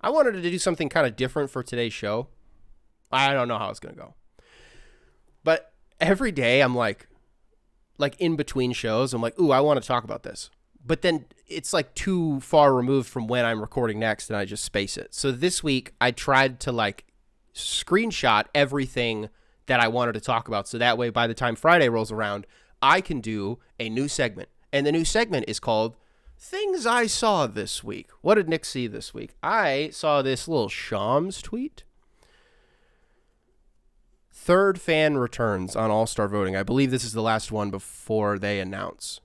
I wanted to do something kind of different for today's show. I don't know how it's going to go. But every day I'm like in between shows, I'm like, ooh, I want to talk about this. But then it's like too far removed from when I'm recording next and I just space it. So this week I tried to like screenshot everything that I wanted to talk about. So that way, by the time Friday rolls around, I can do a new segment. And the new segment is called Things I Saw This Week. What did Nick see this week? I saw this little Shams tweet. Third fan returns on All-Star voting. I believe this is the last one before they announce.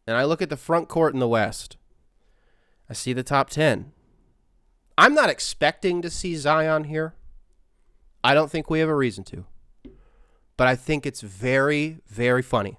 And I look at the front court in the West. I see the top 10. I'm not expecting to see Zion here. I don't think we have a reason to. But I think it's very, very funny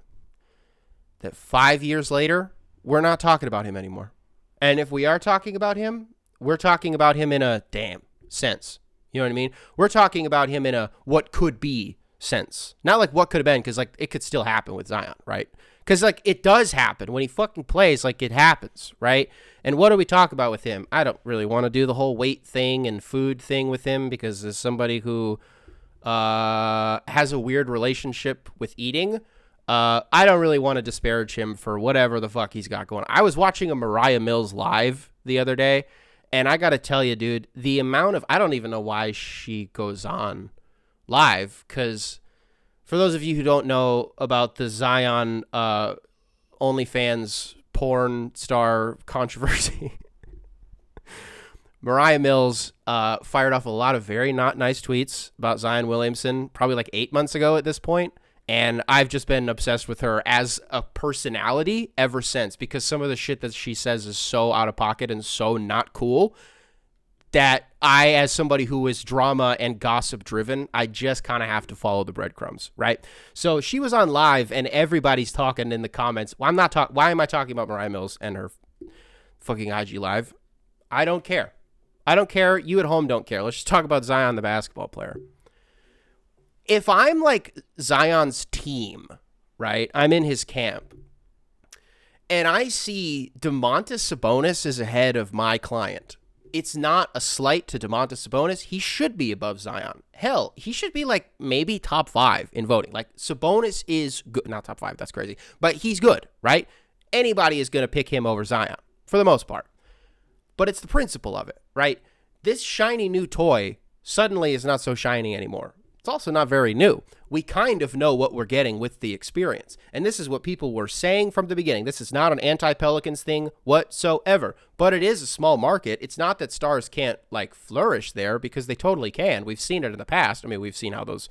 that 5 years later, we're not talking about him anymore. And if we are talking about him, we're talking about him in a damn sense. You know what I mean? We're talking about him in a what could be sense. Not like what could have been, because like it could still happen with Zion, right? Because like it does happen. When he fucking plays, like it happens, right? And what do we talk about with him? I don't really want to do the whole weight thing and food thing with him, because as somebody who has a weird relationship with eating, I don't really want to disparage him for whatever the fuck he's got going on. I was watching a Mariah Mills live the other day, and I got to tell you, dude, the amount of, I don't even know why she goes on live, because for those of you who don't know about the Zion OnlyFans porn star controversy, Mariah Mills fired off a lot of very not nice tweets about Zion Williamson probably like 8 months ago at this point. And I've just been obsessed with her as a personality ever since, because some of the shit that she says is so out of pocket and so not cool that I, as somebody who is drama and gossip driven, I just kind of have to follow the breadcrumbs, right? So she was on live and everybody's talking in the comments. Well, why am I talking about Mariah Mills and her fucking IG live? I don't care. I don't care. You at home don't care. Let's just talk about Zion, the basketball player. If I'm like Zion's team, right, I'm in his camp, and I see Domantas Sabonis is ahead of my client, it's not a slight to Domantas Sabonis. He should be above Zion. Hell, he should be like maybe top 5 in voting. Like Sabonis is good. Not top 5, that's crazy. But he's good, right? Anybody is going to pick him over Zion for the most part. But it's the principle of it, right? This shiny new toy suddenly is not so shiny anymore. It's also not very new. We kind of know what we're getting with the experience. And this is what people were saying from the beginning. This is not an anti-Pelicans thing whatsoever, but it is a small market. It's not that stars can't like flourish there, because they totally can. We've seen it in the past. I mean, we've seen how those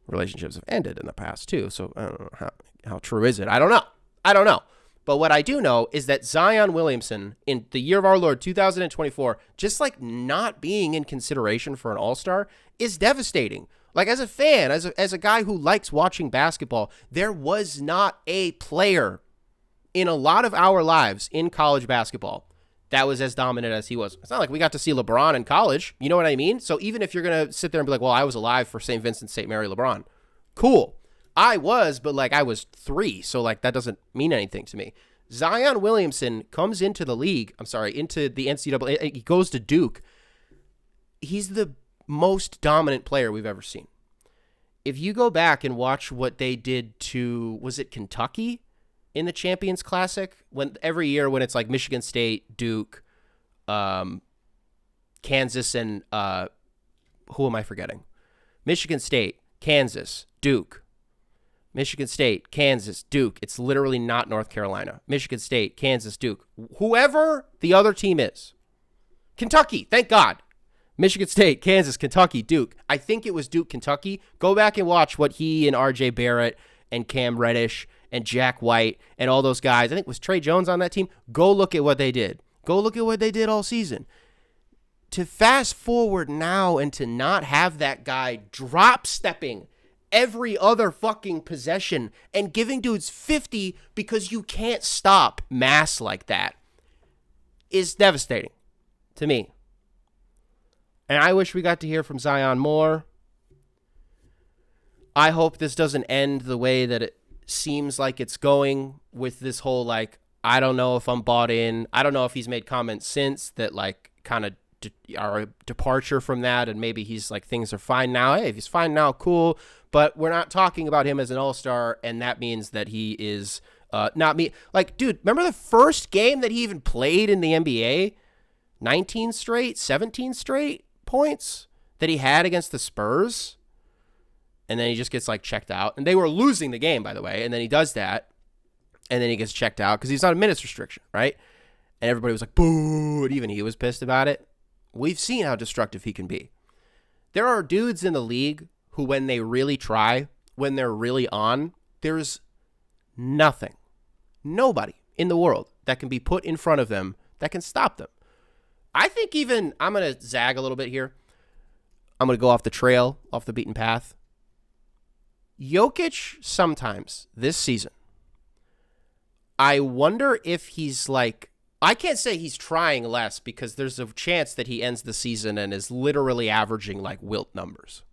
relationships have ended in the past too. So I don't know how true is it? I don't know. But what I do know is that Zion Williamson, in the year of our Lord 2024, just like not being in consideration for an all-star is devastating. Like as a fan, as a guy who likes watching basketball, there was not a player in a lot of our lives in college basketball that was as dominant as he was. It's not like we got to see LeBron in college. You know what I mean? So even if you're going to sit there and be like, well, I was alive for St. Vincent, St. Mary, LeBron. Cool. I was, but like I was 3. So like that doesn't mean anything to me. Zion Williamson comes into the league. Into the NCAA. He goes to Duke. He's the most dominant player we've ever seen. If you go back and watch what they did to, was it Kentucky in the Champions Classic? When every year when it's like Michigan State, Duke, Kansas, and who am I forgetting? Michigan State, Kansas, Duke. Michigan State, Kansas, Duke. It's literally not North Carolina. Michigan State, Kansas, Duke. Whoever the other team is. Kentucky, thank God. Michigan State, Kansas, Kentucky, Duke. I think it was Duke, Kentucky. Go back and watch what he and RJ Barrett and Cam Reddish and Jack White and all those guys, I think it was Trey Jones on that team. Go look at what they did. Go look at what they did all season. To fast forward now and to not have that guy drop stepping every other fucking possession and giving dudes 50 because you can't stop mass like that is devastating to me. And I wish we got to hear from Zion more. I hope this doesn't end the way that it seems like it's going with this whole, like, I don't know if I'm bought in. I don't know if he's made comments since that, like, kind of a departure from that, and maybe he's like, things are fine now. Hey, if he's fine now, cool. But we're not talking about him as an all-star, and that means that he is not me. Like, dude, remember the first game that he even played in the NBA? 19 straight, 17 straight points that he had against the Spurs? And then he just gets, like, checked out. And they were losing the game, by the way. And then he does that. And then he gets checked out because he's on a minutes restriction, right? And everybody was like, boo. And even he was pissed about it. We've seen how destructive he can be. There are dudes in the league who, when they really try, when they're really on, there's nothing, nobody in the world that can be put in front of them that can stop them. I think even, I'm going to zag a little bit here. I'm going to go off the trail, off the beaten path. Jokic, sometimes this season, I wonder if he's like, I can't say he's trying less because there's a chance that he ends the season and is literally averaging like Wilt numbers.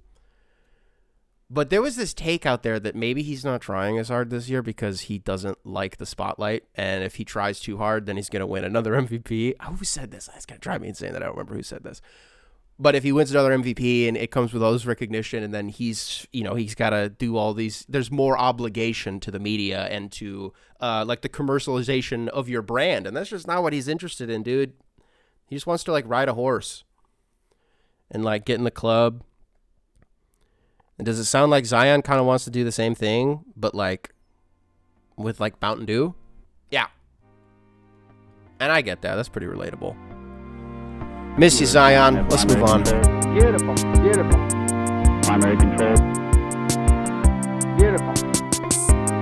But there was this take out there that maybe he's not trying as hard this year because he doesn't like the spotlight. And if he tries too hard, then he's going to win another MVP. Who said this? It's going to drive me insane that I don't remember who said this. But if he wins another MVP and it comes with all this recognition, and then he's got to do all these, there's more obligation to the media and to like the commercialization of your brand. And that's just not what he's interested in, dude. He just wants to like ride a horse and like get in the club. And does it sound like Zion kind of wants to do the same thing, but like with like Mountain Dew? Yeah. And I get that. That's pretty relatable. Miss you, Zion. Let's move on. Beautiful, beautiful. Primary control. Beautiful.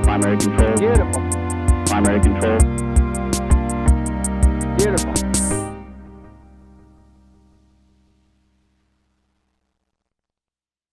Primary control. Beautiful. Primary control. Beautiful.